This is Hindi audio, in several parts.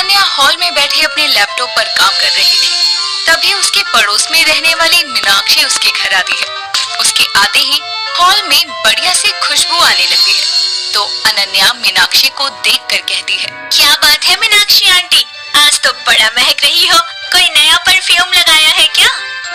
अनन्या हॉल में बैठे अपने लैपटॉप पर काम कर रही थी। तभी उसके पड़ोस में रहने वाली मीनाक्षी उसके घर आती है। उसके आते ही हॉल में बढ़िया सी खुशबू आने लगती है। तो अनन्या मीनाक्षी को देखकर कहती है, क्या बात है मीनाक्षी आंटी, आज तो बड़ा महक रही हो। कोई नया परफ्यूम लगाया है क्या?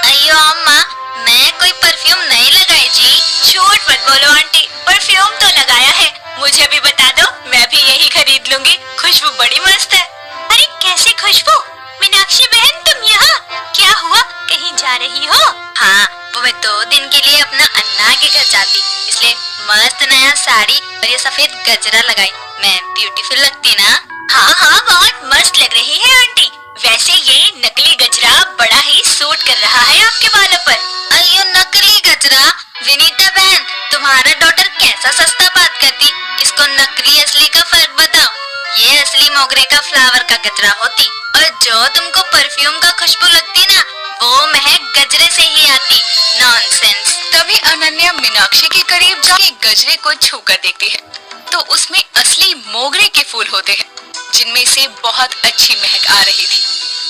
अयो अम्मा, मैं कोई परफ्यूम नहीं लगाई जी। झूठ मत बोलो आंटी, परफ्यूम तो लगाया है। मुझे भी बता दो, मैं भी यही खरीद लूंगी। खुशबू बड़ी मस्त है। अरे कैसी खुशबू? मीनाक्षी बहन तुम यहाँ? क्या हुआ, कहीं जा रही हो? हाँ, वो मैं 2 दिन के लिए अपना अन्ना के घर जाती, इसलिए मस्त नया साड़ी और ये सफेद गजरा लगाई। मैं ब्यूटीफुल लगती ना? हाँ हाँ, बहुत मस्त लग रही है आंटी। वैसे ये नकली गजरा बड़ा ही सूट कर रहा है आपके बालों पर। अयो नकली गजरा, विनीता बहन तुम्हारा डॉटर कैसा सस्ता बात करती। इसको नकली असली का फर्क बताओ। ये असली मोगरे का फ्लावर का गजरा होती, और जो तुमको परफ्यूम का खुशबू लगती ना, वो महक गजरे से ही आती। नॉनसेंस। तभी अनन्या मीनाक्षी के करीब जाके गजरे को छूकर देखती है तो उसमें असली मोगरे के फूल होते हैं, जिनमें से बहुत अच्छी महक आ रही थी।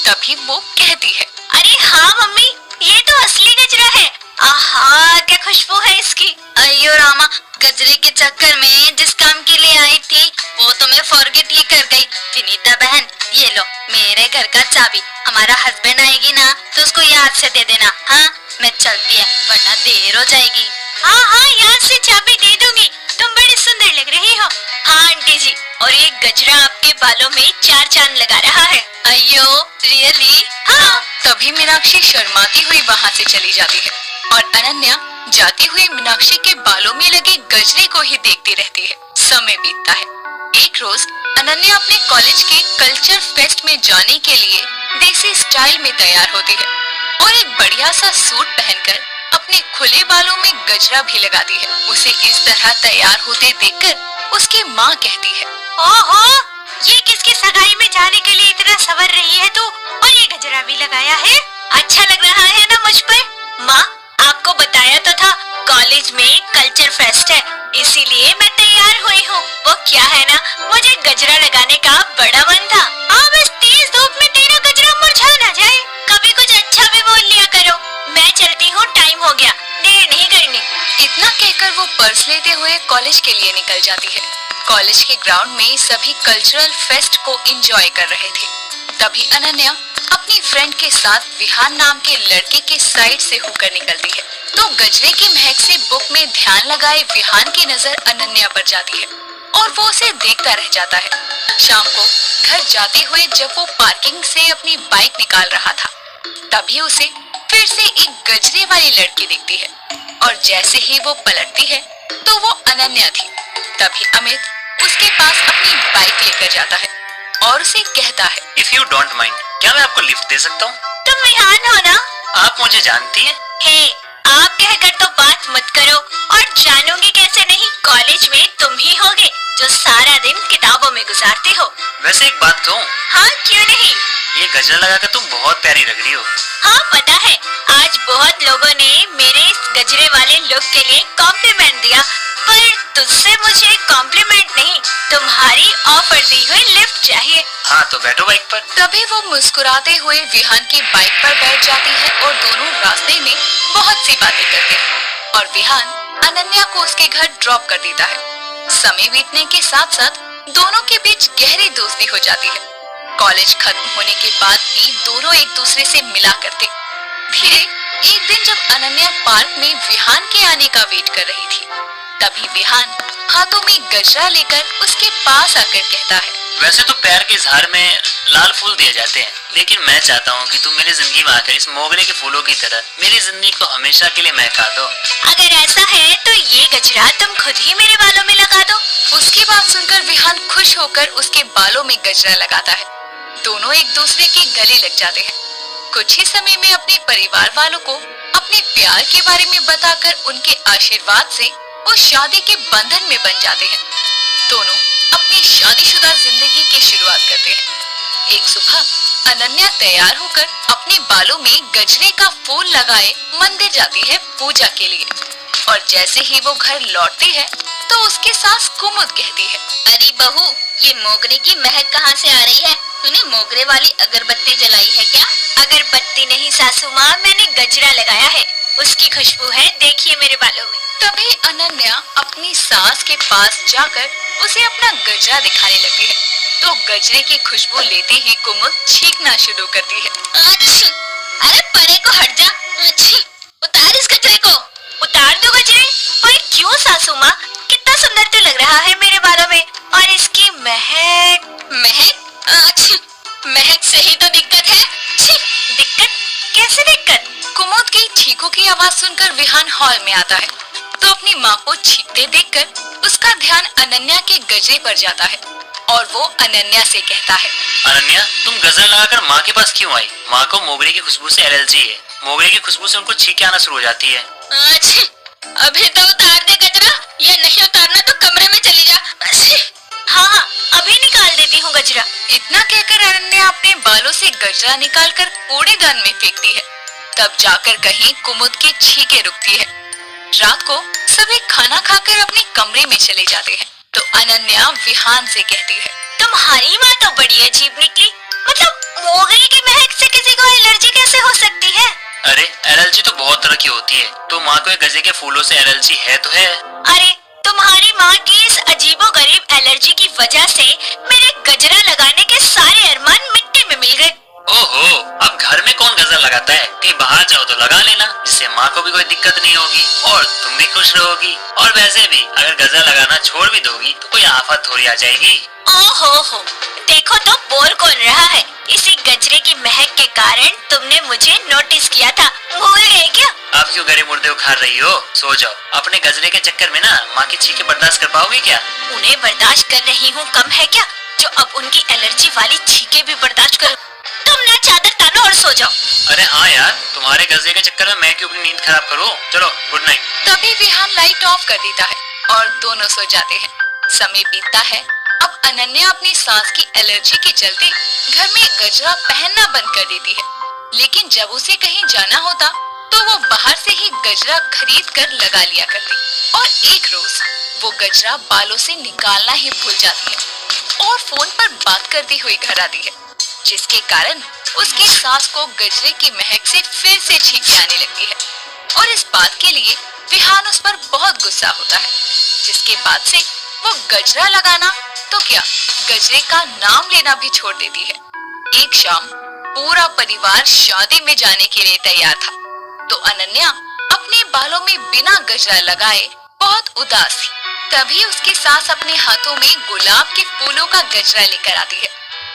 तभी वो कहती है, अरे हाँ मम्मी, ये तो असली गजरा है। आहा, क्या खुशबू है इसकी। अयो रामा, गजरे के चक्कर में जिस काम के लिए आई थी वो तो मैं फॉरगेट ही कर गई। विनीता बहन, ये लो मेरे घर का चाबी। हमारा हस्बैंड आएगी ना तो उसको याद से दे देना। हाँ, मैं चलती है वरना देर हो जाएगी। हाँ हाँ, याद से चाबी दे दूंगी। तुम बड़ी सुंदर लग रही हो। हाँ आंटी जी, और ये गजरा आपके बालों में 4 चांद लगा रहा है। अयो रियली? हाँ। तभी मीनाक्षी शर्माती हुई वहाँ से चली जाती है और अनन्या जाती हुई मीनाक्षी के बालों में लगे गजरे को ही देखती रहती है। समय बीतता है। एक रोज अनन्या अपने कॉलेज के कल्चर फेस्ट में जाने के लिए देसी स्टाइल में तैयार होती है और एक बढ़िया सा सूट पहनकर अपने खुले बालों में गजरा भी लगाती है। उसे इस तरह तैयार होते देखकर उसकी माँ कहती है, ओहो, ये किसकी सगाई में जाने के लिए इतना सवर रही है तू, और ये गजरा भी लगाया है। अच्छा लग रहा है ना मुझ पर? माँ, आपको बताया तो था कॉलेज में कल्चर फेस्ट है, इसीलिए मैं तैयार हुई हूँ। वो क्या है ना, मुझे गजरा लगाने का बड़ा मन था। हाँ, बस तेज धूप में तेरा गजरा मुरझा ना जाए। कभी कुछ अच्छा भी बोल लिया करो। मैं चलती हूँ, टाइम हो गया, देर नहीं करनी। इतना कहकर वो पर्स लेते हुए कॉलेज के लिए निकल जाती है। कॉलेज के ग्राउंड में सभी कल्चरल फेस्ट को एंजॉय कर रहे थे। तभी अनन्या अपनी फ्रेंड के साथ विहान नाम के लड़के के साइड से होकर निकलती है तो गजरे की महक से बुक में ध्यान लगाए विहान की नजर अनन्या पर जाती है और वो उसे देखता रह जाता है। शाम को घर जाते हुए जब वो पार्किंग से अपनी बाइक निकाल रहा था तभी उसे फिर से एक गजरे वाली लड़की दिखती है और जैसे ही वो पलटती है तो वो अनन्या थी। तभी अमित उसके पास अपनी बाइक लेकर जाता है और उसे कहता है, इफ यू डोंट माइंड, क्या मैं आपको लिफ्ट दे सकता हूँ? तुम विहान हो ना? आप मुझे जानती हैं? हे, आप कहकर तो बात मत करो, और जानूंगी कैसे नहीं। कॉलेज में तुम ही होगे जो सारा दिन किताबों में गुजारते हो। वैसे एक बात कहूँ? हाँ, क्यों नहीं। ये गजरा लगाकर तुम बहुत प्यारी लग रही हो। हाँ पता है, आज बहुत लोगों ने मेरे इस गजरे वाले लुक के लिए कॉम्प्लीमेंट दिया, पर तुझसे मुझे कॉम्प्लीमेंट नहीं, तुम्हारी ऑफर दी हुई लिफ्ट चाहिए। हाँ तो बैठो बाइक पर। तभी वो मुस्कुराते हुए विहान की बाइक पर बैठ जाती है और दोनों रास्ते में बहुत सी बातें करते हैं और विहान अनन्या को उसके घर ड्रॉप कर देता है। समय बीतने के साथ साथ दोनों के बीच गहरी दोस्ती हो जाती है। कॉलेज खत्म होने के बाद भी दोनों एक दूसरे से मिला करते। फिर एक दिन जब अनन्या पार्क में विहान के आने का वेट कर रही थी तभी विहान हाथों में गजरा लेकर उसके पास आकर कहता है, वैसे तो प्यार के इजहार में लाल फूल दिए जाते हैं, लेकिन मैं चाहता हूँ कि तुम मेरी जिंदगी में आकर इस मोगरे के फूलों की तरह मेरी जिंदगी को हमेशा के लिए महका दो। अगर ऐसा है तो ये गजरा तुम खुद ही मेरे बालों में लगा दो। उसकी बात सुनकर विहान खुश होकर उसके बालों में गजरा लगाता है। दोनों एक दूसरे के गले लग जाते हैं। कुछ ही समय में अपने परिवार वालों को अपने प्यार के बारे में बताकर उनके आशीर्वाद से वो शादी के बंधन में बन जाते हैं। दोनों अपनी शादीशुदा जिंदगी की शुरुआत करते हैं। एक सुबह अनन्या तैयार होकर अपने बालों में गजरे का फूल लगाए मंदिर जाती है पूजा के लिए और जैसे ही वो घर लौटती है तो उसकी सास कुमुद कहती है, अरे बहू, ये मोगरे की महक कहाँ से आ रही है? तूने मोगरे वाली अगरबत्ती जलाई है क्या? अगरबत्ती नहीं सासू माँ, मैंने गजरा लगाया है, उसकी खुशबू है, देखिए मेरे बालों में। तभी अनन्या अपनी सास के पास जाकर उसे अपना गजरा दिखाने लगती है, तो गजरे की खुशबू लेते ही कुमुद छींकना शुरू करती है। अच्छी, अरे परे को हट जा। अच्छी, उतार इस गजरे को। उतार दो गजरे? पर क्यों सासू माँ, कितना सुंदर तो लग रहा है मेरे बालों में, और इसकी महक। महक? अच्छी, महक से ही तो दिक्कत है। छी, दिक्कत? कैसे दिक्कत? कुमुद की छींकों की आवाज सुनकर विहान हॉल में आता है, तो अपनी माँ को छींकते देखकर उसका ध्यान अनन्या के गजरे पर जाता है और वो अनन्या से कहता है, अनन्या, तुम गजरा लगाकर माँ के पास क्यों आई? माँ को मोगरे की खुशबू से एलर्जी है। मोगरे की खुशबू से उनको छींके आना शुरू हो जाती है। अच्छी, अभी तो उतार दे गजरा, ये नहीं उतारना तो कमरे में चली जा। अच्छी, हाँ, अभी निकाल देती हूँ गजरा। इतना कहकर अनन्या अपने बालों से गजरा निकालकर कूड़ेदान में फेंकती है। तब जाकर कहीं कुमुद की छींकें रुकती है। रात को सभी खाना खाकर अपने कमरे में चले जाते हैं, तो अनन्या विहान से कहती है, तुम्हारी माँ तो बड़ी अजीब निकली, मतलब मोगरे की महक से किसी को एलर्जी कैसे हो सकती है? अरे एलर्जी तो बहुत तरह की होती है, तो माँ को गजरे के फूलों से एलर्जी है तो है। अरे तुम्हारी माँ की इस अजीबोगरीब एलर्जी की वजह से मेरे गजरा लगाने के सारे अरमान मिट्टी में मिल गए। ओहो, अब घर में कौन गजरा लगाता है? कहीं बाहर जाओ तो लगा लेना, जिससे माँ को भी कोई दिक्कत नहीं होगी और तुम भी खुश रहोगी। और वैसे भी अगर गजरा लगाना छोड़ भी दोगी तो कोई आफत थोड़ी आ जाएगी। ओहो, देखो तो बोल कौन रहा है, इसी गजरे की महक के कारण तुमने मुझे नोटिस किया था, भूल गए क्या? आप क्यों गरे मुर्दे उखाड़ रही हो? सो जाओ। अपने गजरे के चक्कर में ना माँ की छींके बर्दाश्त कर पाओगी क्या? उन्हें बर्दाश्त कर रही हूँ कम है क्या, जो अब उनकी एलर्जी वाली छींके भी बर्दाश्त करो। तुम ना चादर तानो और सो जाओ। अरे हाँ यार, तुम्हारे गजरे के चक्कर में मैं क्यों अपनी नींद खराब करूँ? चलो गुड नाइट। तभी विहान लाइट ऑफ कर देता है और दोनों सो जाते हैं। समय बीतता है। अब अनन्या अपनी सांस की एलर्जी के चलते घर में गजरा पहनना बंद कर देती है, लेकिन जब उसे कहीं जाना होता तो वो बाहर से ही गजरा खरीद कर लगा लिया करती, और एक रोज वो गजरा बालों से निकालना ही भूल जाती है और फोन पर बात करती हुई घर आती है, जिसके कारण उसकी सास को गजरे की महक से फिर से छींके आने लगती है। और इस बात के लिए विहान उस पर बहुत गुस्सा होता है, जिसके बाद से वो गजरा लगाना तो क्या, गजरे का नाम लेना भी छोड़ देती है। एक शाम पूरा परिवार शादी में जाने के लिए तैयार था, तो अनन्या अपने बालों में बिना गजरा लगाए बहुत उदास थी। तभी उसकी सास अपने हाथों में गुलाब के फूलों का गजरा लेकर आती है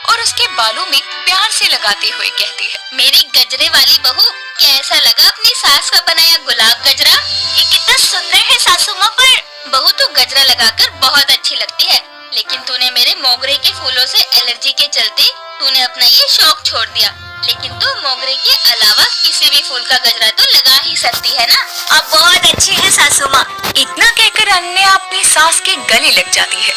और उसके बालों में प्यार से लगाते हुए कहती है, मेरी गजरे वाली बहू, कैसा लगा अपनी सास का बनाया गुलाब गजरा? ये कितना सुंदर है सासू माँ। पर बहू तू गजरा लगाकर बहुत अच्छी लगती है, लेकिन तूने मेरे मोगरे के फूलों से एलर्जी के चलते तूने अपना ये शौक छोड़ दिया। लेकिन तू मोगरे के अलावा किसी भी फूल का गजरा तो लगा ही सकती है ना। अब बहुत अच्छी है सासू माँ। इतना कहकर अनन्या अपनी सास के गले लग जाती है।